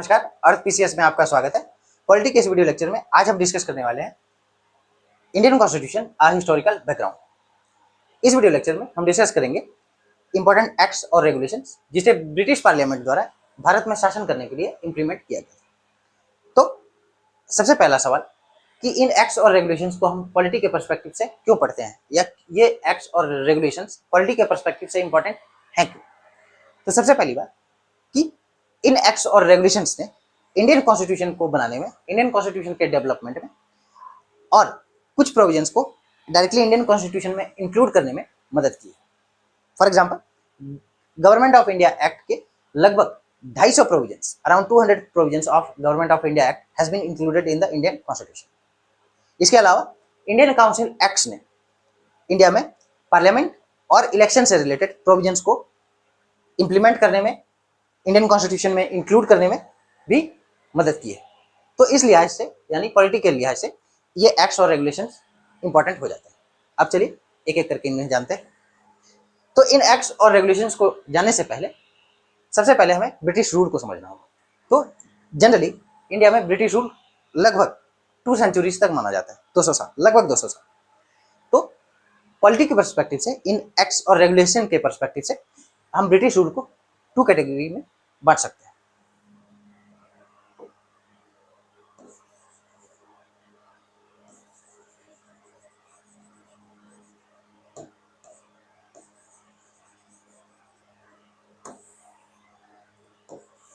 नमस्कार, अर्थ पीसीएस में आपका स्वागत है। पॉलिटी के इस वीडियो लेक्चर में आज हम डिस्कस करने वाले हैं इंडियन कॉन्स्टिट्यूशन आ हिस्टोरिकल बैकग्राउंड। इस वीडियो लेक्चर में हम डिस्कस करेंगे इंपॉर्टेंट एक्ट्स और रेगुलेशंस जिसे ब्रिटिश पार्लियामेंट द्वारा भारत में शासन करने के लिए इंप्लीमेंट किया गया। तो सबसे पहला सवाल कि इन एक्ट्स और रेगुलेशंस को हम पॉलिटी के पर्सपेक्टिव से क्यों पढ़ते हैं, या ये एक्ट्स और रेगुलेशंस पॉलिटी के पर्सपेक्टिव से इंपॉर्टेंट हैं क्यों। तो सबसे पहली बात कि इन एक्ट्स और रेगुलेशंस ने इंडियन कॉन्स्टिट्यूशन को बनाने में, इंडियन कॉन्स्टिट्यूशन के डेवलपमेंट में और कुछ प्रोविजंस को डायरेक्टली इंडियन कॉन्स्टिट्यूशन में इंक्लूड करने में मदद की है। For example, government of India act के लगभग 250 provisions, around 200 provisions of government of India act has been included in the Indian constitution. इसके अलावा इंडियन काउंसिल एक्ट्स ने इंडिया में पार्लियामेंट और इलेक्शन से रिलेटेड प्रोविजंस को इंप्लीमेंट करने में, इंडियन कॉन्स्टिट्यूशन में इंक्लूड करने में भी मदद की है। तो इस लिहाज से, यानी पॉलिटिकल लिहाज से, ये एक्ट्स और रेगुलेशंस इंपॉर्टेंट हो जाते हैं। अब चलिए एक एक करके इन्हें जानते हैं। तो इन एक्ट्स और रेगुलेशंस को जानने से पहले सबसे पहले हमें ब्रिटिश रूल को समझना होगा। तो जनरली इंडिया में ब्रिटिश रूल लगभग 2 सेंचुरीज तक माना जाता है, 200 साल, लगभग 200 साल। तो पॉलिटी के पर्सपेक्टिव से, इन एक्ट्स और रेगुलेशन के पर्सपेक्टिव से हम ब्रिटिश रूल को 2 कैटेगरी में बांट सकते हैं।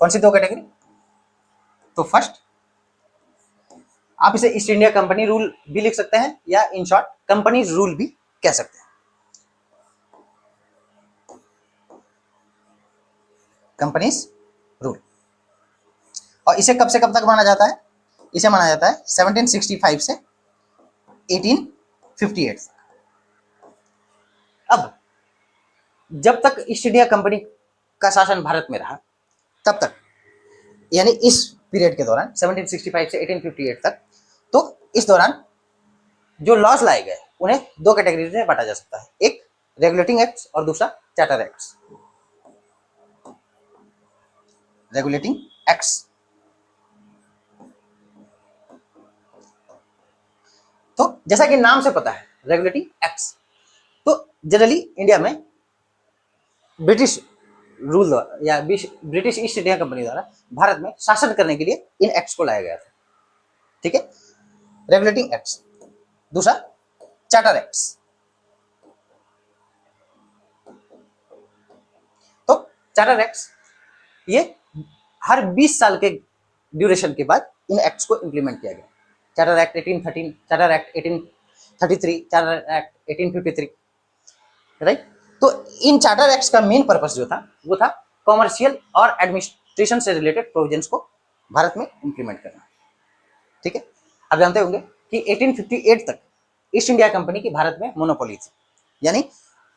कौन सी 2 कैटेगरी? तो फर्स्ट, आप इसे ईस्ट इंडिया कंपनी रूल भी लिख सकते हैं, या इन शॉर्ट कंपनीज रूल भी कह सकते हैं। Companies rule. और इसे कब से कब तक माना जाता है? इसे माना जाता है 1765 से 1858 तक। अब जब तक ईस्ट इंडिया कंपनी का शासन भारत में रहा, तब तक, यानी इस पीरियड के दौरान 1765 से 1858 तक, तो इस दौरान जो लॉज लाए गए उन्हें 2 कैटेगरी में बांटा जा सकता है। एक रेगुलेटिंग एक्ट्स और दूसरा चार्टर एक्ट्स। रेगुलेटिंग एक्ट्स, तो जैसा कि नाम से पता है, रेगुलेटिंग एक्ट्स, तो जनरली इंडिया में ब्रिटिश रूल या ब्रिटिश ईस्ट इंडिया कंपनी द्वारा भारत में शासन करने के लिए इन एक्ट्स को लाया गया था। ठीक है, रेगुलेटिंग एक्ट्स। दूसरा चार्टर एक्ट्स। तो चार्टर एक्ट्स ये हर 20 साल के ड्यूरेशन के बाद इन एक्ट्स को इंप्लीमेंट किया गया। Charter act 1813, charter act 1833, charter act 1853, right. तो इन चार्टर एक्ट्स का मेन पर्पस जो था वो था कॉमर्शियल और एडमिनिस्ट्रेशन से रिलेटेड प्रोविजंस को भारत में इंप्लीमेंट करना। ठीक है, आप जानते होंगे कि 1858 तक ईस्ट इंडिया कंपनी की भारत में मोनोपोली थी, यानी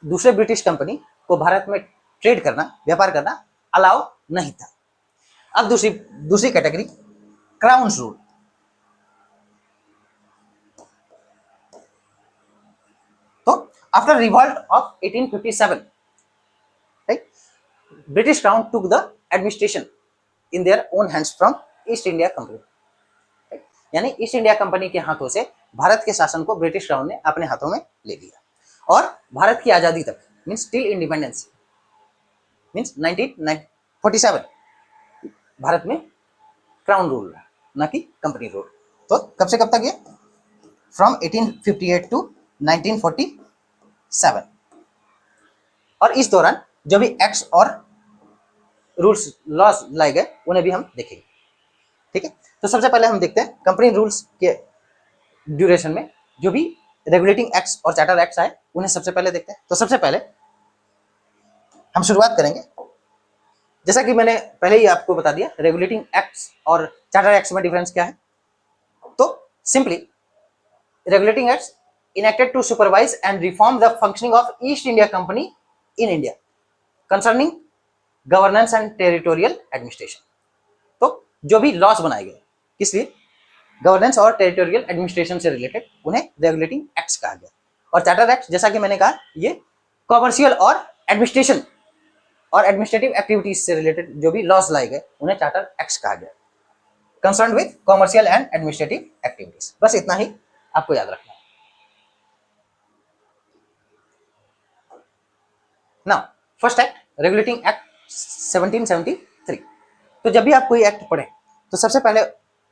दूसरे ब्रिटिश कंपनी को भारत में ट्रेड करना, व्यापार करना अलाउ नहीं था। अब दूसरी कैटेगरी, क्राउन रूल। तो after revolt of 1857, right, British Crown took the administration in their own hands from East India Company, right? यानी ईस्ट इंडिया कंपनी के हाथों से भारत के शासन को ब्रिटिश क्राउन ने अपने हाथों में ले लिया, और भारत की आजादी तक, means till independence, means 1947 Bharat में क्राउन रूल रहा, ना कि कंपनी रूल। तो कब से कब तक ये? From 1858 to 1947। और इस दौरान जो भी एक्ट्स और रूल्स, लॉज लाए गए, उन्हें भी हम देखेंगे। ठीक है, तो सबसे पहले हम देखते हैं कंपनी रूल्स के ड्यूरेशन में जो भी रेगुलेटिंग एक्ट्स और चार्टर एक्ट्स आए, उन्हें सबसे पहले देखते हैं। तो सबसे पहले हम शुरुआत करेंगे, जैसा कि मैंने पहले ही आपको बता दिया, रेगुलेटिंग एक्ट्स और चार्टर एक्ट्स में डिफरेंस क्या है। तो simply, regulating acts enacted to supervise and reform the functioning of East India Company in India concerning governance and territorial administration। तो जो भी लॉज बनाए गए, किस लिए? गवर्नेंस और टेरिटोरियल एडमिनिस्ट्रेशन से रिलेटेड, उन्हें रेगुलेटिंग एक्ट्स कहा गया। और चार्टर एक्ट, जैसा कि मैंने कहा, ये कॉमर्शियल और एडमिनिस्ट्रेशन और एडमिनिस्ट्रेटिव एक्टिविटीज से रिलेटेड जो भी लॉज लाए गए, उन्हें चार्टर एक्ट्स कहा गया। Concern with commercial and administrative activities. बस इतना ही आपको याद रखना है। Now first act, regulating act 1773। तो जब भी आप कोई एक्ट पढ़ें तो सबसे पहले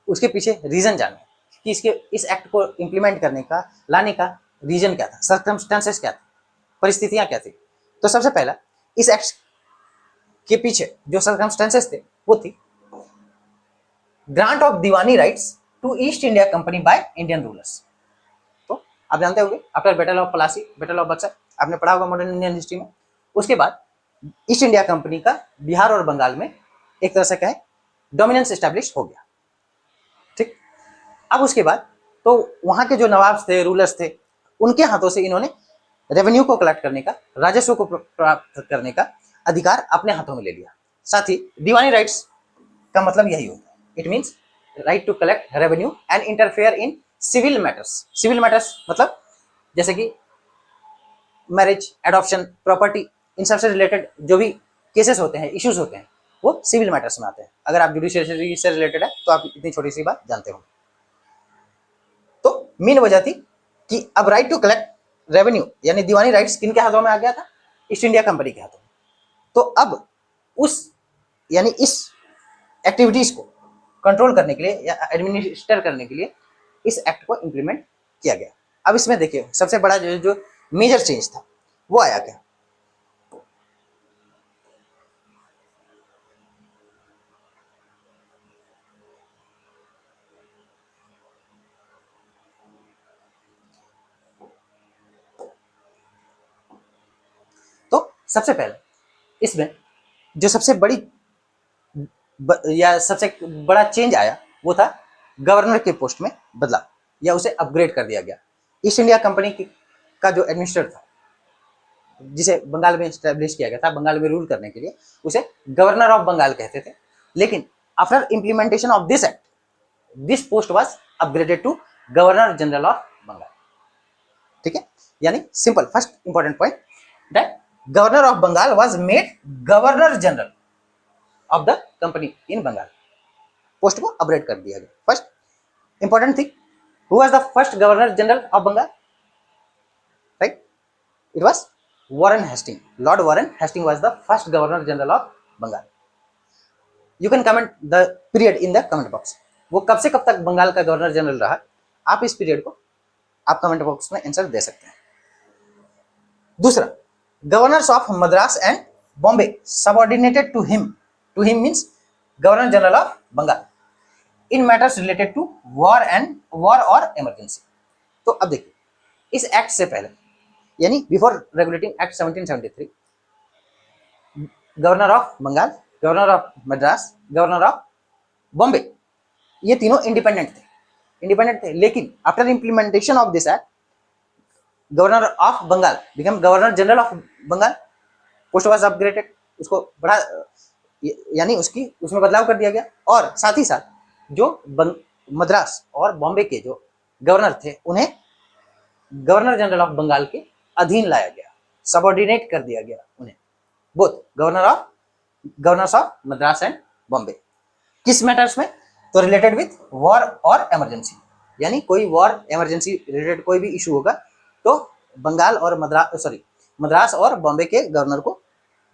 उसके पीछे रीजन जानें कि इस एक्ट को इंप्लीमेंट करने का, लाने का रीजन क्या था, सर्कमस्टेंसेस क्या थे, परिस्थितियां क्या थी। तो सबसे पहला इस एक्ट के पीछे जो सर्कमस्टेंसेस थे वो थी grant of diwani rights to East India company by Indian rulers. तो आप जानते होंगे after battle of Plassey, battle of Buxar, आपने पढ़ा होगा मॉडर्न इंडियन हिस्ट्री में। उसके बाद ईस्ट इंडिया कंपनी का बिहार और बंगाल में एक तरह से कहें डोमिनेंस एस्टेब्लिश हो गया। ठीक, अब उसके बाद तो वहां के जो नवाब थे, रूलर्स थे, उनके हाथों से इन्होंने रेवेन्यू को कलेक्ट करने का, राजस्व को प्राप्त करने का अधिकार अपने हाथों में ले लिया। साथ ही दीवानी राइट्स का मतलब यही होता है, it means right to collect revenue and interfere in civil matters. Civil matters मतलब जैसे कि मैरिज, एडॉप्शन, प्रॉपर्टी, इन सबसे रिलेटेड जो भी केसेस होते हैं, इश्यूज होते हैं, वो सिविल मैटर्स में आते हैं। अगर आप जुडिशियरी से रिलेटेड है तो आप इतनी छोटी सी बात जानते हो। तो मेन वजह थी कि अब राइट टू कलेक्ट रेवेन्यू यानी दीवानी राइट्स किनके हाथों में आ गया था? ईस्ट इंडिया कंपनी के हाथों में। तो अब उस यानी इस एक्टिविटीज को कंट्रोल करने के लिए या एडमिनिस्टर करने के लिए इस एक्ट को इंप्लीमेंट किया गया। अब इसमें देखिए सबसे बड़ा जो मेजर चेंज था वो आया क्या? तो सबसे पहले इसमें जो सबसे बड़ी या सबसे बड़ा चेंज आया वो था गवर्नर के पोस्ट में बदलाव या उसे अपग्रेड कर दिया गया। ईस्ट इंडिया कंपनी का जो एडमिनिस्ट्रेटर था, जिसे बंगाल में स्टैब्लिश किया गया था बंगाल में रूल करने के लिए, उसे गवर्नर ऑफ बंगाल कहते थे। लेकिन after implementation of this act, this post was upgraded to governor general of Bengal. ठीक है, यानी simple first important point that governor of Bengal was made governor general of the company in Bengal. Post को upgrade कर दिया गया। First important thing, who was the first governor general of Bengal? Right, it was Warren Hastings. Lord Warren Hastings was the first Governor General of Bengal. You can comment the period in the comment box. वो कब से कब तक बंगाल का governor general रहा, आप इस period को आप कमेंट बॉक्स में आंसर दे सकते हैं। दूसरा, governors of Madras and Bombay subordinated to him means governor general of Bengal in matters related to war और इमरजेंसी। तो अब देखिए इस एक्ट से पहले यानी before regulating act 1773, governor of Bengal, governor of Madras, governor of Bombay, ये तीनों इंडिपेंडेंट थे। लेकिन after implementation of this act, governor of Bengal become governor general of Bengal, post was upgraded, उसको बड़ा यानी उसमें बदलाव कर दिया गया। और साथ ही साथ जो मद्रास और बॉम्बे के जो गवर्नर थे उन्हें गवर्नर जनरल ऑफ बंगाल के अधीन लाया गया, सबऑर्डिनेट कर दिया गया उन्हें, both governors of Madras and Bombay. किस मैटर्स में? तो रिलेटेड विथ वॉर और इमरजेंसी, यानी कोई वॉर इमरजेंसी रिलेटेड कोई भी इशू होगा तो बंगाल और मद्रास और बॉम्बे के गवर्नर को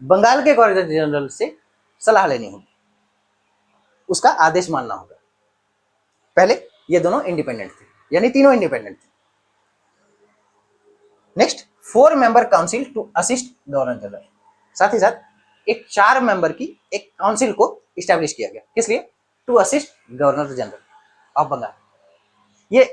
बंगाल के गवर्नर जनरल से सलाह लेनी होगी, उसका आदेश मानना होगा। पहले ये दोनों इंडिपेंडेंट थे, यानी तीनों इंडिपेंडेंट थे। Next, 4 member council to assist governor general. साथ ही साथ एक 4 मेंबर की एक काउंसिल को इस्टेब्लिश किया गया, किस लिए? To assist governor general of Bengal. ये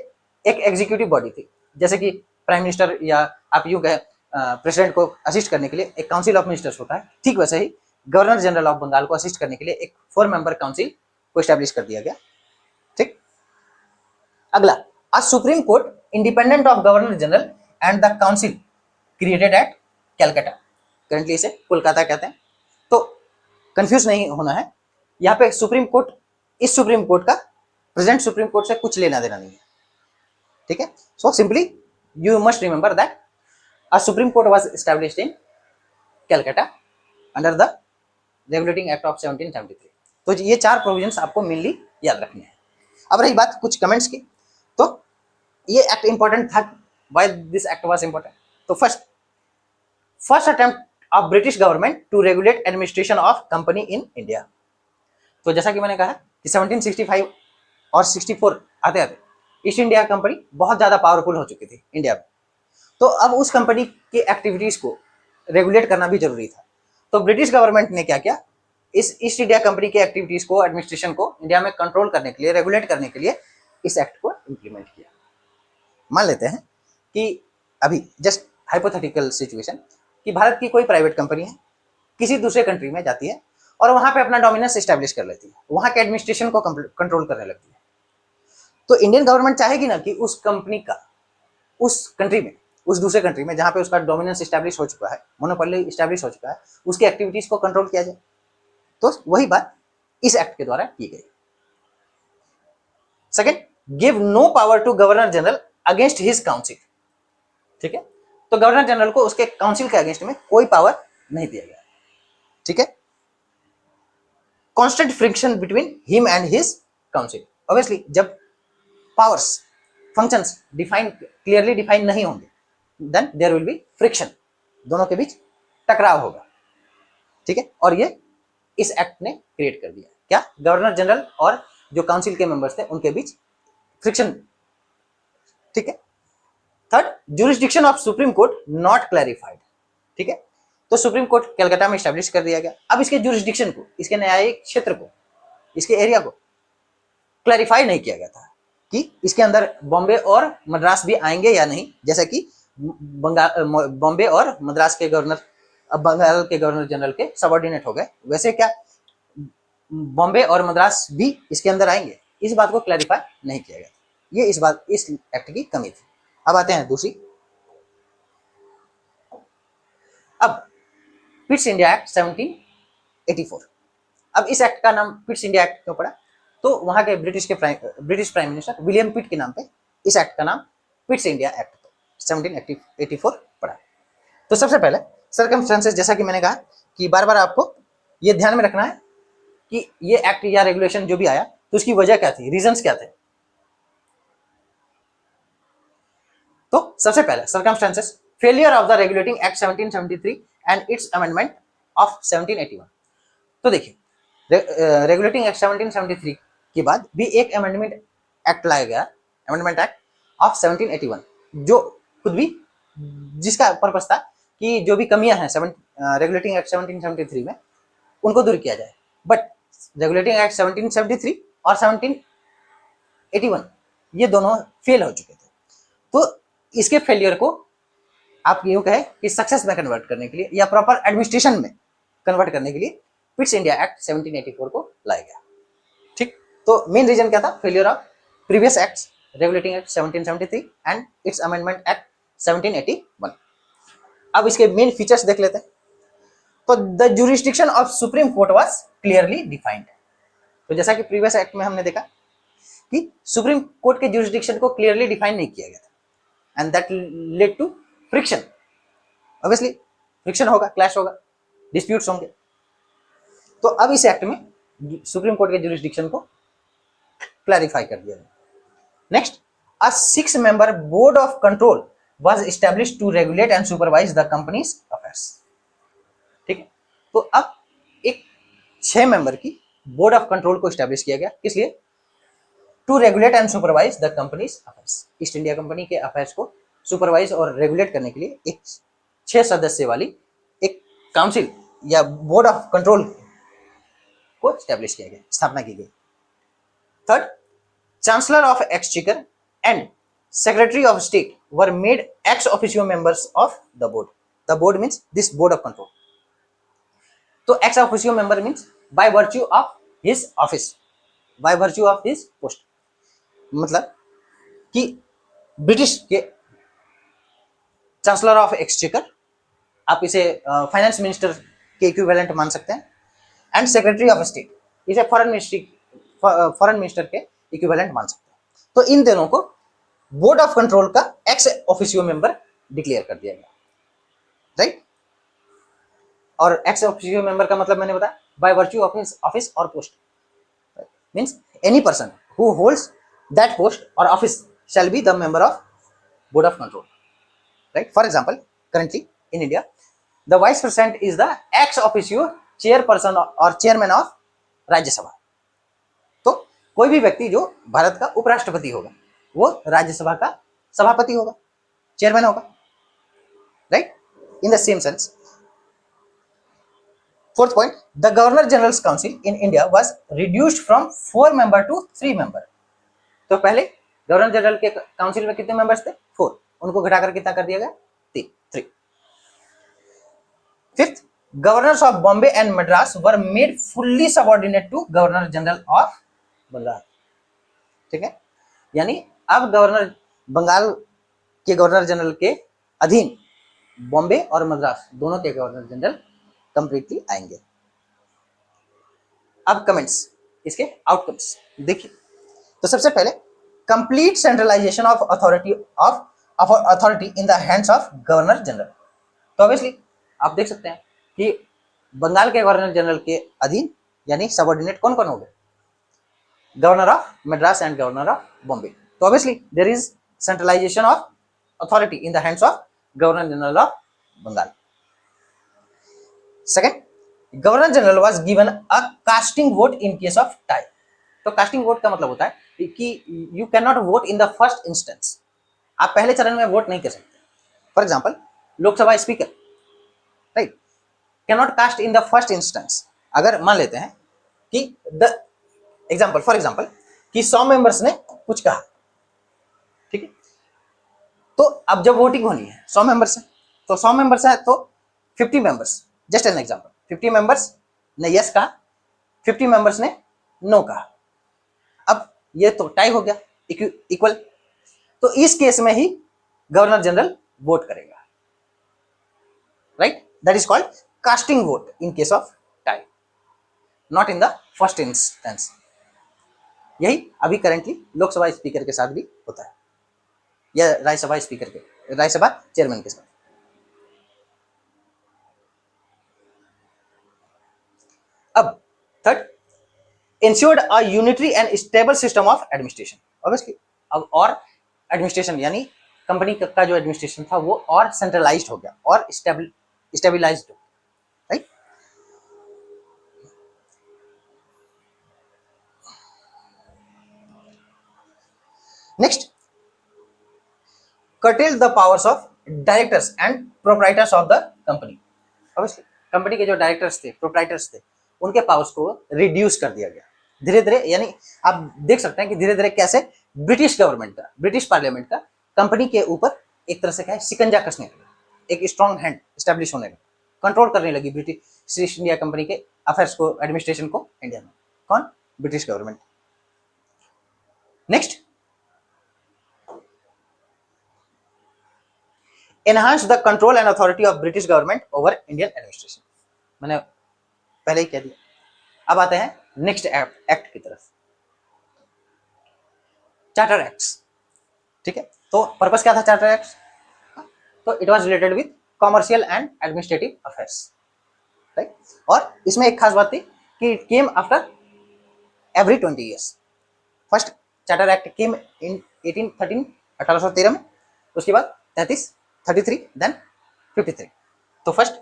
एक एग्जीक्यूटिव बॉडी थी, जैसे कि प्राइम मिनिस्टर या आप यूं कहें प्रेसिडेंट को असिस्ट करने के लिए एक काउंसिल ऑफ मिनिस्टर्स होता है, ठीक वैसे ही गवर्नर जनरल ऑफ बंगाल को असिस्ट करने के लिए एक 4 मेंबर काउंसिल को इस्टेब्लिश कर दिया गया। ठीक, अगला, अ supreme court independent of governor general and the council created at Calcutta. Currently इसे कोलकाता कहते हैं, तो कंफ्यूज नहीं होना है। यहाँ पे सुप्रीम कोर्ट, इस सुप्रीम कोर्ट का प्रेजेंट सुप्रीम कोर्ट से कुछ लेना देना नहीं है। ठीक है, so simply you must remember that a supreme court was established in Calcutta under the regulating act of 1773। तो ये 4 प्रोविजंस आपको मेनली याद रखने हैं। अब रही बात कुछ कमेंट्स की, तो ये एक्ट इंपॉर्टेंट था, why this act was important. तो first attempt of British government to regulate administration of company in India. तो जैसा कि मैंने कहा कि 1765 और 64 आते आते ईस्ट इंडिया कंपनी बहुत ज्यादा पावरफुल हो चुकी थी इंडिया में, तो अब उस कंपनी की एक्टिविटीज को रेगुलेट करना भी जरूरी था। तो ब्रिटिश गवर्नमेंट ने क्या किया, इस ईस्ट इंडिया कंपनी की एक्टिविटीज को, एडमिनिस्ट्रेशन को इंडिया में कंट्रोल करने के लिए, रेगुलेट करने के लिए इस एक्ट को इंप्लीमेंट किया। मान लेते हैं कि अभी जस्ट हाइपोथेटिकल सिचुएशन कि भारत की कोई प्राइवेट कंपनी है, किसी दूसरे कंट्री में जाती है और वहां पे अपना डोमिनेंस एस्टेब्लिश कर लेती है, वहां के एडमिनिस्ट्रेशन को कंट्रोल करने लगती है। तो इंडियन गवर्नमेंट चाहेगी ना कि उस कंपनी का उस कंट्री में, उस दूसरे कंट्री में जहां पे उसका डोमिनेंस एस्टेब्लिश हो चुका है, मोनोपोली एस्टेब्लिश हो चुका है, उसकी एक्टिविटीज को कंट्रोल किया जाए। तो वही बात इस एक्ट के द्वारा की गई। Second, give no power to governor general against his council. ठीक है, तो गवर्नर जनरल को उसके काउंसिल के अगेंस्ट में कोई पावर नहीं दिया गया। ठीक है, constant friction between him and his council. Obviously जब पावर्स, फंक्शंस क्लियरली डिफाइन नहीं होंगे, then there will be friction, दोनों के बीच टकराव होगा। ठीक है, और ये इस एक्ट ने क्रिएट कर दिया, क्या, गवर्नर जनरल और जो काउंसिल के मेंबर्स थे उनके बीच फ्रिक्शन। ठीक है, third, jurisdiction of supreme court not clarified. ठीक है, तो सुप्रीम कोर्ट कलकत्ता में स्टैब्लिश कर दिया गया। अब इसके जुरिस्डिक्शन को, इसके न्यायिक क्षेत्र को, इसके एरिया को क्लैरिफाई नहीं किया गया था कि इसके अंदर बॉम्बे और मद्रास भी आएंगे या नहीं। जैसा कि बॉम्बे और मद्रास के गवर्नर अब बंगाल के गवर्नर जनरल के सबऑर्डिनेट हो गए, वैसे क्या बॉम्बे और मद्रास भी इसके अंदर आएंगे, इस बात को क्लैरिफाई नहीं किया गया। ये इस एक्ट की कमी थी। अब आते हैं दूसरी। अब पिट्स इंडिया एक्ट 1784। अब इस एक्ट का नाम पिट्स इंडिया एक्ट क्यों पड़ा, तो वहां के ब्रिटिश प्राइम मिनिस्टर विलियम पिट के नाम पे इस एक्ट का नाम पिट्स इंडिया एक्ट 1784 पड़ा। तो सबसे पहले सर्कमस्टेंसेस, जैसा कि मैंने कहा कि बार बार आपको ये ध्यान में रखना है कि ये एक्ट या रेगुलेशन जो भी आया तो उसकी वजह क्या थी, रीजंस क्या थे। तो सबसे पहले circumstances, failure of the regulating act 1773 and its amendment of 1781। तो देखिए रेगुलेटिंग एक्ट 1773 के बाद भी एक अमेंडमेंट एक्ट लाया गया, अमेंडमेंट एक्ट ऑफ 1781, जो खुद भी जिसका पर्पस था कि जो भी कमियां हैं रेगुलेटिंग एक्ट 1773 में उनको दूर किया जाए। बट रेगुलेटिंग एक्ट 1773 और 1781 ये दोनों फेल हो चुके थे। तो इसके फेलियर को आप यूं कहें कि सक्सेस में कन्वर्ट करने के लिए या प्रॉपर एडमिनिस्ट्रेशन में कन्वर्ट करने के लिए पिट्स इंडिया एक्ट 1784 को लाया गया। ठीक, तो मेन रीजन क्या था, failure of previous acts regulating act 1773 and its amendment act 1781। अब इसके मेन फीचर्स देख लेते हैं। तो the jurisdiction of supreme court was clearly defined. तो जैसा कि प्रीवियस एक्ट में हमने देखा कि सुप्रीम कोर्ट के जुरिस्डिक्शन को क्लियरली डिफाइन नहीं किया गया था and that led to friction. Obviously friction होगा, क्लैश होगा, डिस्प्यूट्स होंगे। तो अब इस एक्ट में सुप्रीम कोर्ट के जुरिस्डिक्शन को क्लैरिफाई कर दिया गया। Next, a 6 member board of control was established to regulate and supervise the company's affairs। ठीक है, तो अब एक 6 मेंबर की बोर्ड ऑफ कंट्रोल को स्टैब्लिश किया गया, किस लिए, to regulate and supervise the company's affairs. East India company के अफेयर्स को सुपरवाइज और रेगुलेट करने के लिए एक 6 सदस्य वाली एक काउंसिल या बोर्ड ऑफ कंट्रोल को स्टैब्लिश किया गया, स्थापना की गई। Third, chancellor of exchequer and secretary of state were made ex officio members of the board. The board means this board of control. तो ex officio member means by virtue of his office, by virtue of his post. मतलब कि British के chancellor of exchequer, आप इसे finance minister के equivalent मान सकते हैं, एंड सेक्रेटरी ऑफ स्टेट इसे फॉरेन मिनिस्टर के इक्विवेलेंट मान सकते हैं। तो इन दोनों को बोर्ड ऑफ कंट्रोल का एक्स ऑफिशियो मेंबर डिक्लेयर कर दिया गया, राइट। और एक्स ऑफिशियो मेंबर का मतलब मैंने बताया by virtue of his office और post, means any person who holds that post or office shall be the member of board of control, right? For example, currently in India, the vice president is the ex officio chairperson or chairman of राज्य सभा. तो कोई भी व्यक्ति जो भारत का उपराष्ट्रपति होगा वो राज्यसभा का सभापति होगा, चेयरमैन होगा, right? In the same sense, fourth point, the Governor General's Council in India was reduced from 4 member to 3 member. तो पहले गवर्नर जनरल के काउंसिल में कितने मेंबर्स थे? 4. उनको घटाकर कितना कर दिया गया? 3. Fifth, governors of Bombay and Madras were made fully subordinate to Governor General of Bengal. ठीक है, यानी अब गवर्नर बंगाल के गवर्नर जनरल के अधीन बॉम्बे और मद्रास दोनों के गवर्नर जनरल कंप्लीटली आएंगे. अब कमेंट्स, इसके आउटकम्स देखिए. तो सबसे पहले, complete centralization of authority in the hands of governor general. तो ऑब्वियसली आप देख सकते हैं कि बंगाल के गवर्नर जनरल के अधीन यानी सबऑर्डिनेट कौन कौन हो गए? Governor of Madras and governor of Bombay. तो obviously there is centralisation of authority in the hands of governor general of Bengal. Second, governor general was given a casting vote in case of tie. तो casting vote का मतलब होता है कि you can not vote in the first instance. आप पहले चरण में वोट नहीं कर सकते. For example, Lok Sabha speaker, right, can not cast in the first instance. अगर मान लेते हैं कि फॉर एग्जांपल कि 100 मेंबर्स ने कुछ कहा, ठीक है, तो अब जब वोटिंग होनी है 100 मेंबर्स है, तो 100 मेंबर्स है तो 50 members, just an example, 50 members ने यस कहा, 50 मेंबर्स ने नो कहा. अब ये तो टाई हो गया, इक्वल. तो इस केस में ही गवर्नर जनरल वोट करेगा, right? That is called casting vote in case of tie, not in the first instance. यही अभी करेंटली लोकसभा स्पीकर के साथ भी होता है या राज्यसभा स्पीकर के, राज्यसभा चेयरमैन के साथ. अब third, ensured a unitary and stable system of administration. Obviously, अब और एडमिनिस्ट्रेशन यानी कंपनी का जो एडमिनिस्ट्रेशन था वो और सेंट्रलाइज्ड हो गया और स्टेबलाइज्ड हो, right? Next, curtailed the powers of directors and proprietors of the company. Obviously, company के जो डायरेक्टर्स थे, प्रोप्राइटर्स थे, उनके पावर्स को रिड्यूस कर दिया गया धीरे धीरे. यानी आप देख सकते हैं कि धीरे धीरे कैसे ब्रिटिश गवर्नमेंट का, ब्रिटिश पार्लियामेंट का कंपनी के ऊपर एक तरह से क्या है, शिकंजा कसने लगा. एक स्ट्रॉन्ग हैंड स्टैब्लिश होने लगा, कंट्रोल करने लगी ब्रिटिश ईस्ट इंडिया कंपनी के अफेयर्स को, एडमिनिस्ट्रेशन को इंडिया में. कौन? British government. Next, enhance the control and authority of British government over Indian administration. मैंने पहले ही कह दिया. अब आते हैं नेक्स्ट एक्ट की तरफ, चार्टर एक्ट्स. ठीक है, तो पर्पस क्या था चार्टर एक्ट्स? तो it was related with commercial and administrative affairs, right? और इसमें एक खास बात थी कि it came after every 20 years. First charter act came in 1813 में, उसके बाद 33, देन 53. तो first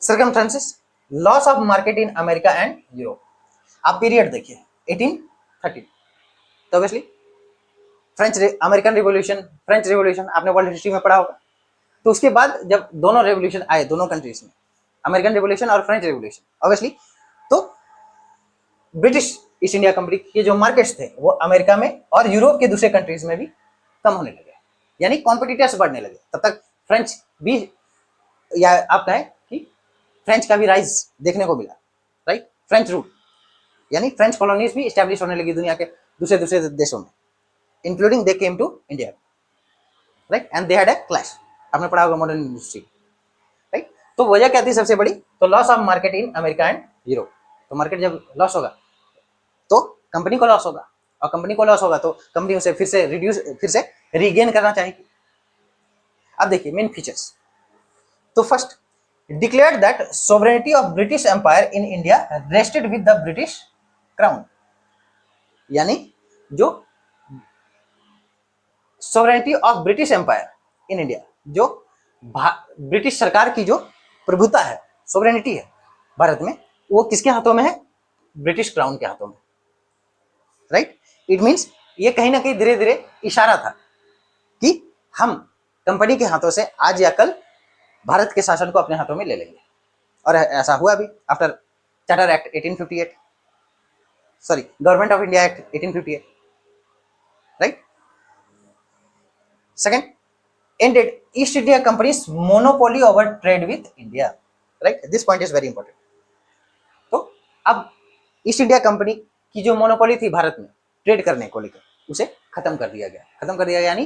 circumstances, loss of market in America and Europe. आप पीरियड देखिए 1813. तो ऑब्वियसली अमेरिकन रिवॉल्यूशन आपने वर्ल्ड हिस्ट्री में पढ़ा होगा. तो उसके बाद जब दोनों रेवोल्यूशन आए दोनों कंट्रीज में, अमेरिकन रिवॉल्यूशन और फ्रेंच रिवॉल्यूशन, ऑब्वियसली तो ब्रिटिश ईस्ट इंडिया कंपनी के जो मार्केट्स थे वो अमेरिका में और यूरोप के दूसरे कंट्रीज में भी कम होने लगे, यानी कॉम्पिटिटर्स बढ़ने लगे. तब तक फ्रेंच भी, या आप कहें कि फ्रेंच का भी राइज देखने को मिला, राइट? फ्रेंच रूट यानी फ्रेंच कॉलोनीज भी स्टैब्लिश होने लगी दुनिया के दूसरे देशों में, including they came to India, right? And they had a clash. आपने पढ़ा होगा मॉडर्न हिस्ट्री, राइट? तो वजह क्या थी सबसे बड़ी? तो loss of market in America and Europe. तो मार्केट जब लॉस होगा तो कंपनी को लॉस होगा, और कंपनी को लॉस होगा तो कंपनी उसे फिर से रीगेन करना चाहेगी. अब देखिए मेन फीचर्स। तो first, declared that sovereignty of British empire in India rested with the British crown, यानी जो sovereignty of British empire in India, जो ब्रिटिश सरकार की जो प्रभुता है, सोवरेनिटी है भारत में, वो किसके हाथों में है? ब्रिटिश क्राउन के हाथों में, राइट। इट मींस ये कहीं ना कहीं धीरे धीरे इशारा था कि हम कंपनी के हाथों से आज या कल भारत के शासन को अपने हाथों में ले लेंगे, और ऐसा हुआ भी after charter act 1858, sorry government of India act 1858, right. Second, ended East India Company's monopoly over trade with India, right? This point is very important. तो अब ईस्ट इंडिया कंपनी की जो मोनोपोली थी भारत में ट्रेड करने को लेकर, उसे खत्म कर दिया गया, यानी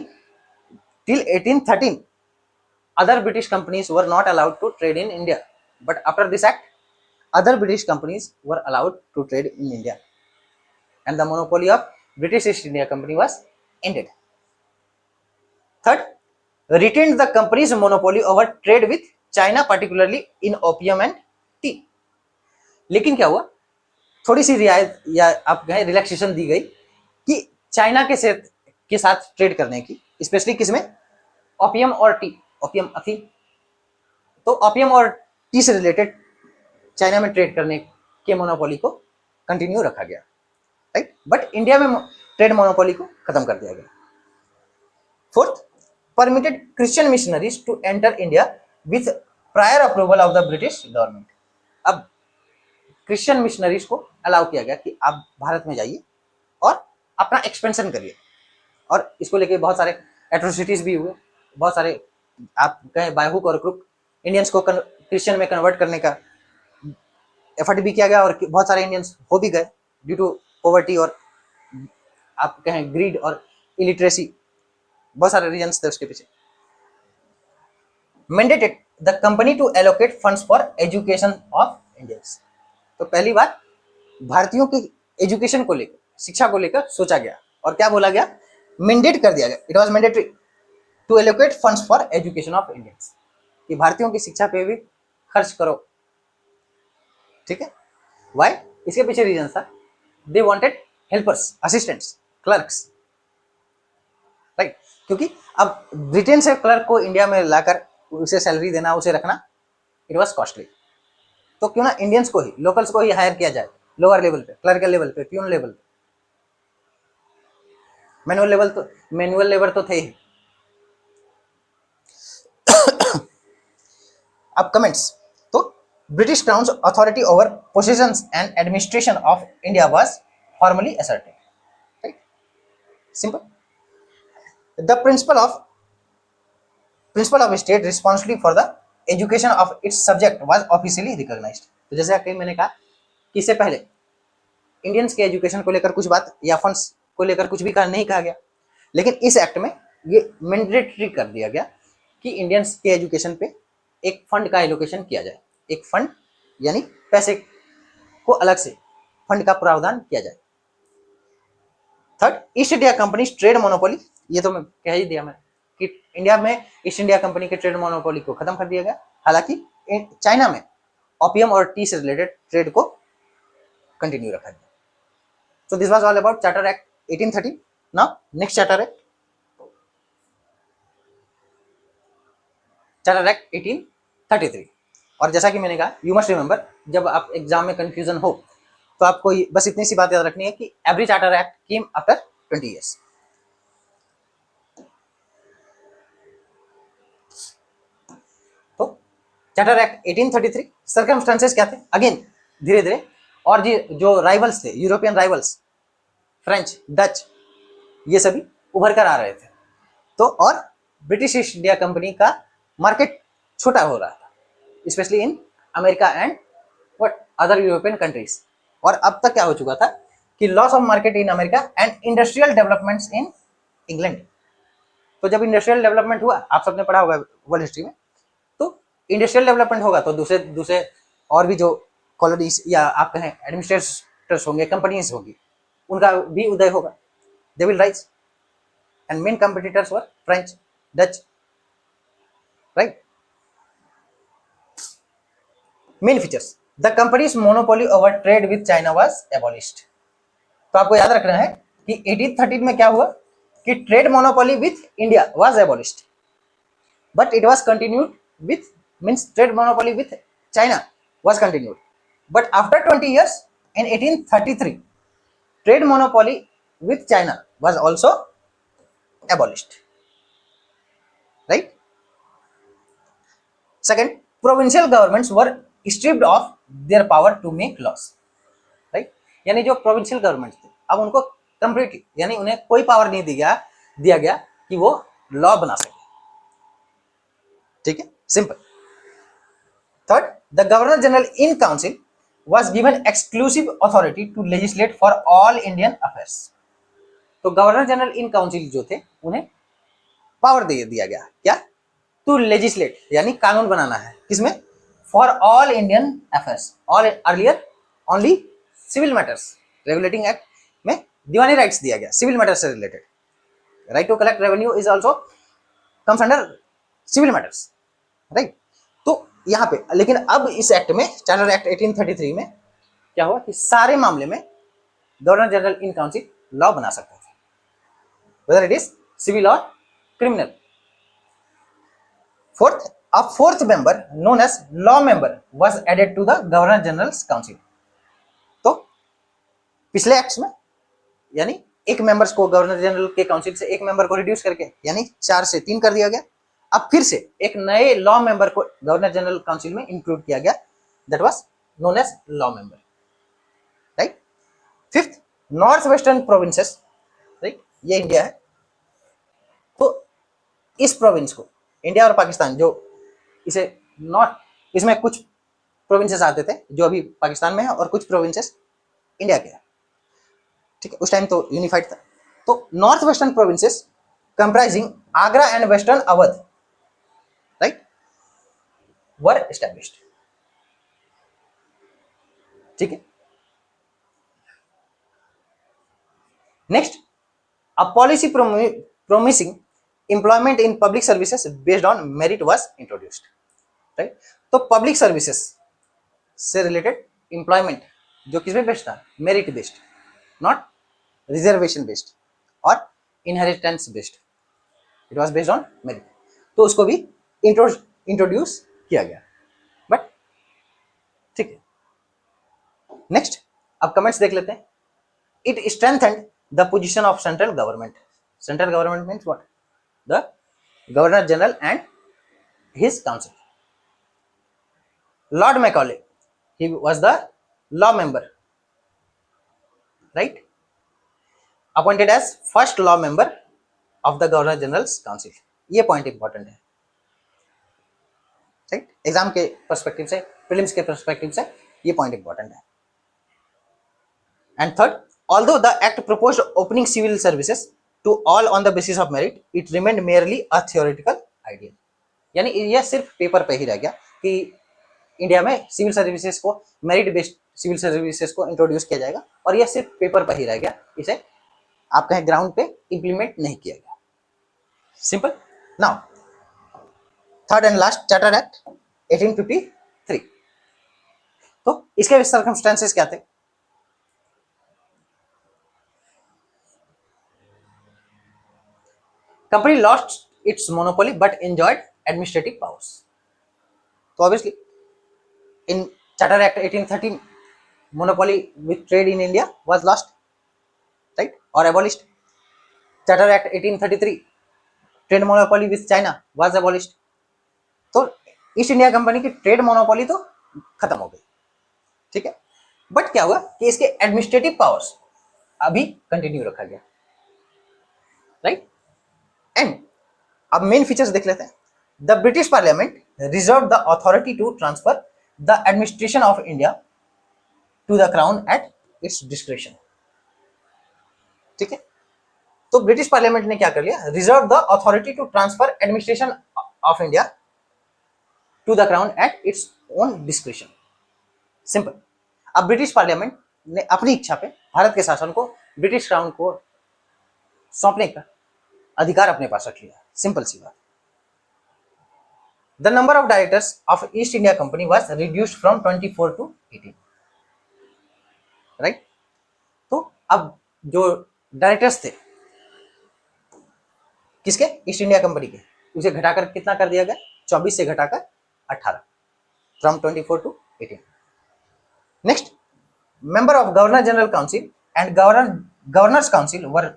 till 1813 other British companies were not allowed to trade in India, but after this act other British companies were allowed to trade in India and the monopoly of British East India Company was ended. Third, retained the company's monopoly over trade with China, particularly in opium and tea. लेकिन क्या हुआ, थोड़ी सी रियायत या आप कहें relaxation दी गई कि चाइना के साथ ट्रेड करने की, स्पेशली किसमें? ओपियम और टी, ओपियम अफीम। तो ओपियम और टी से रिलेटेड चाइना में ट्रेड करने के मोनोपोली को कंटिन्यू रखा गया, राइट। बट इंडिया में ट्रेड मोनोपोली को खत्म कर दिया गया। Fourth, permitted Christian missionaries to enter India with prior approval of the British government. अब क्रिश्चियन मिशनरीज को अलाउ किया गया कि आप भारत में जाइए और अपना एक्सपेंशन करिए, और इसको लेके बहुत सारे एट्रोसिटीज भी हुए, बहुत सारे आप कहें बाय हुक और क्रुक इंडियंस को क्रिश्चियन में कन्वर्ट करने का एफर्ट भी किया गया, और बहुत सारे इंडियंस हो भी गए ड्यू टू पॉवर्टी और आप कहें ग्रीड और इलिटरेसी, बहुत सारे रीजंस थे उसके पीछे। Mandated the company to allocate funds for education of Indians. तो पहली बार भारतीयों की एजुकेशन को लेकर, शिक्षा को लेकर सोचा गया, और क्या बोला गया? मैंडेट कर दिया गया, it was mandatory to allocate funds for education of Indians, कि भारतीयों की शिक्षा पे भी खर्च करो, ठीक है। व्हाई? इसके पीछे रीजन था, they wanted helpers, assistants, clerks, right. क्योंकि अब ब्रिटेन से क्लर्क को इंडिया में लाकर उसे सैलरी देना, उसे रखना, इट वाज कॉस्टली। तो क्यों ना इंडियंस को ही, लोकल्स को ही हायर किया जाए लोअर लेवल पे, क्लर्कल लेवल पे, प्यून लेवल पे, मैनुअल लेबर तो थे ही। अब कमेंट्स। तो British crown authority over possessions and administration of India was formally asserted, right, simple. The principle of state responsibility for the education of its subject was officially recognized. तो जैसे कि मैंने कहा कि इससे पहले इंडियंस के एजुकेशन को लेकर कुछ बात या फंड्स को लेकर कुछ भी नहीं कहा गया, लेकिन इस एक्ट में ये मैंडेटरी कर दिया गया कि इंडियंस के एजुकेशन पे एक फंड का एलोकेशन किया जाए, एक फंड यानी पैसे को अलग से फंड का प्रावधान किया जाए। Third, east India company trade monopoly, ये तो मैं कह ही दिया मैं कि इंडिया में ईस्ट इंडिया कंपनी के ट्रेड मोनोपोली को खत्म कर दिया गया, हालांकि चाइना में ओपियम और टी से रिलेटेड ट्रेड को कंटिन्यू रखा गया। So this was all about charter act 1830। Now next charter act 1833। और जैसा कि मैंने कहा, यू मस्ट रिमेंबर, जब आप एग्जाम में कंफ्यूजन हो तो आपको बस इतनी सी बात याद रखनी है कि every charter act came after 20 years। तो चार्टर एक्ट 1833, सर्कमस्टेंसेस क्या थे? अगेन धीरे धीरे और जो राइवल्स थे, यूरोपियन राइवल्स, फ्रेंच, डच, ये सभी उभर कर आ रहे थे। तो और ब्रिटिश ईस्ट इंडिया कंपनी का मार्केट छोटा हो रहा था, specially in America and what other European countries. और अब तक क्या हो चुका था कि loss of market in America and industrial developments in England. तो जब इंडस्ट्रियल डेवलपमेंट हुआ, आप सबने पढ़ा होगा वर्ल्ड हिस्ट्री में, तो इंडस्ट्रियल डेवलपमेंट होगा तो दूसरे और भी जो कॉलोनीज या आप कहें एडमिनिस्ट्रेटर्स होंगे, कंपनीज होंगी, उनका भी उदय होगा, they will rise, and main competitors were French, Dutch, right. Main features, the companies monopoly over trade with China was abolished. तो आपको याद रखना है कि 1813 में क्या हुआ कि trade monopoly with India was abolished, but it was continued with, means trade monopoly with China was continued, but after 20 years in 1833 trade monopoly with China was also abolished, right? Second, provincial governments were stripped of their power to make laws, right? यानी जो provincial government थे अब उनको completely यानी उन्हें कोई power नहीं दिया गया कि वो लॉ बना सके, ठीक है, simple. Third, the Governor General in Council was given exclusive authority to legislate for all Indian affairs. तो गवर्नर जनरल इन काउंसिल जो थे उन्हें पावर दे दिया गया क्या, टू लेजिस्लेट यानी कानून बनाना है, किसमें, for all Indian affairs, all earlier only civil matters, regulating act में दीवानी राइट्स दिया गया सिविल मैटर्स से related, right to collect revenue is also comes under civil matters, right. तो यहाँ पे लेकिन अब इस एक्ट में, चार्टर एक्ट 1833 में क्या हुआ कि सारे मामले में governor general in council law बना सकता था, whether it is civil or criminal. Fourth, a fourth member known as law member was added to the governor general's council. तो पिछले एक्ट्स में यानी एक मेंबर्स को गवर्नर जनरल के काउंसिल से एक मेंबर को रिड्यूस करके यानी 4 से 3 कर दिया गया, अब फिर से एक नए लॉ मेंबर को गवर्नर जनरल काउंसिल में इंक्लूड किया गया, that was known as law member, right. Fifth, north western provinces, right, ये इंडिया है, तो इस प्रोविंस को इंडिया और पाकिस्तान जो इसे नॉर्थ, इसमें कुछ प्रोविंसेस आते थे जो अभी पाकिस्तान में है और कुछ प्रोविंसेस इंडिया के हैं, ठीक है, उस टाइम तो यूनिफाइड था। तो north western provinces comprising Agra and western Awadh, right, were established, ठीक है। Next, a policy promising employment in public services based on merit was introduced, right. तो पब्लिक सर्विसेज से रिलेटेड एम्प्लॉयमेंट जो किस पे बेस्ड था, merit based, not reservation based और inheritance based, it was based on merit, तो उसको भी इंट्रोड्यूस किया गया, बट ठीक है। नेक्स्ट, अब कमेंट्स देख लेते हैं। It strengthened the position of central government, central government means what, the governor general and his council. Lord Macaulay, he was the law member, right, appointed as first law member of the governor general's council, ये point important है, right, exam के perspective से, prelims के perspective से ये point important है। And third, although the act proposed opening civil services to all on the basis of merit, it remained merely a theoretical ideal, यानी यह सिर्फ पेपर पे ही रह गया कि इंडिया में सिविल सर्विसेज को मेरिट बेस्ड सिविल सर्विसेज को इंट्रोड्यूस किया जाएगा, और यह सिर्फ पेपर पर ही रह गया, इसे आप कहें ग्राउंड पे इंप्लीमेंट नहीं किया गया, simple. Now third and last, charter act 1853, तो इसके सर्कमस्टेंसेस क्या थे। Company lost its monopoly but enjoyed administrative powers, तो obviously in Charter Act 1813 monopoly with trade in India was lost, right, or abolished. Charter Act 1833 trade monopoly with China was abolished, तो east India company की trade monopoly तो खत्म हो गई, ठीक है, but क्या हुआ कि इसके एडमिनिस्ट्रेटिव पावर्स अभी कंटिन्यू रखा गया, राइट। एंड अब मेन फीचर्स देख लेते हैं। The British parliament reserve the authority to transfer the administration of India to the crown at its discretion, ठीक है। तो ब्रिटिश पार्लियामेंट ने क्या कर लिया, reserve the authority to transfer administration of India to the crown at its own description, simple. अब British parliament ने अपनी इच्छा पे भारत के शासन को ब्रिटिश क्राउन को सौंपने का अधिकार अपने पास रख लिया, सिंपल सी बात, the number of directors of East India company was reduced from 24 to 18, right. तो अब जो डायरेक्टर्स थे किसके, ईस्ट इंडिया कंपनी के, उसे घटाकर कितना कर दिया गया, 24 से घटाकर 18, from 24 to 18। Next, member of governor general council and governors council were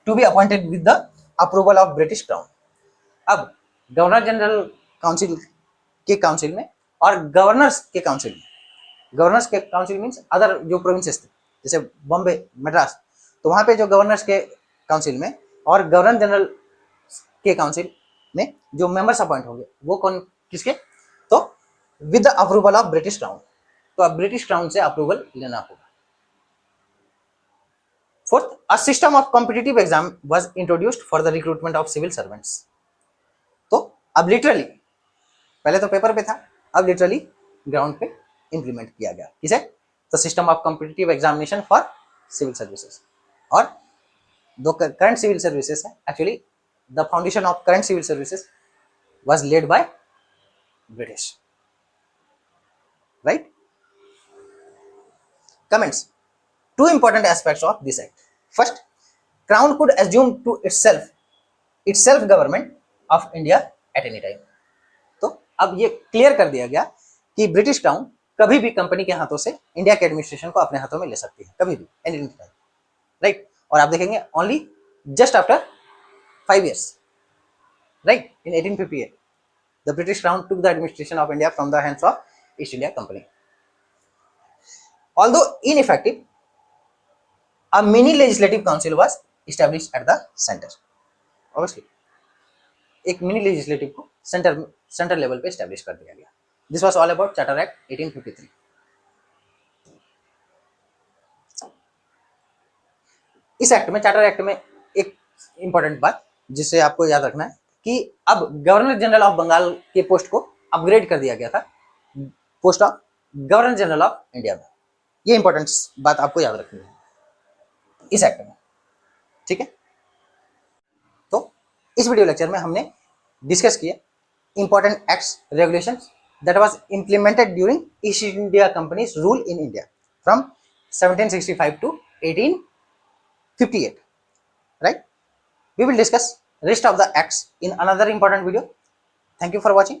to be appointed with the approval of British crown। अब गवर्नर जनरल काउंसिल के काउंसिल में और गवर्नर्स के काउंसिल में, गवर्नर्स के काउंसिल मींस अदर जो provinces थे जैसे बॉम्बे, मद्रास, तो वहां पे जो गवर्नर्स के काउंसिल में और गवर्नर जनरल के काउंसिल में जो मेंबर्स अपॉइंट होंगे वो कौन, किसके, तो with the approval of British crown, तो अब ब्रिटिश क्राउन से अप्रूवल लेना होगा। Fourth, a system of competitive exam was introduced for the recruitment of civil servants. तो अब लिटरली, पहले तो पेपर पे था, अब लिटरली ग्राउंड पे इंप्लीमेंट किया गया, किसे, the system of competitive examination for civil services. और दो करंट सिविल सर्विसेज है, actually the foundation of current civil services was laid by British, right. Comments. Two important aspects of this act. First, Crown could assume to itself government of India at any time. तो अब ये clear कर दिया गया कि British crown कभी भी company के हाथों से इंडिया के एडमिनिस्ट्रेशन को अपने हाथों में ले सकती है, कभी भी, एनी टाइम, राइट। और आप देखेंगे only just after 5 years, right, in 1858 the British crown took the administration of India from the hands of East India company. Although ineffective, a mini legislative council was established at the center. Obviously, एक mini legislative को centre level पे establish कर दिया गया। This was all about charter act 1853। इस act में, charter act में एक इंपॉर्टेंट बात जिसे आपको याद रखना है कि अब गवर्नर जनरल ऑफ बंगाल के पोस्ट को अपग्रेड कर दिया गया था post of governor general of India में। ये इंपॉर्टेंट बात आपको याद रखनी है इस एक्ट में, ठीक है। तो इस वीडियो लेक्चर में हमने डिस्कस किया important acts, regulations that was implemented during East India Company's rule in India from 1765 to 1858, right. We will discuss rest of the acts in another important video. Thank you for watching.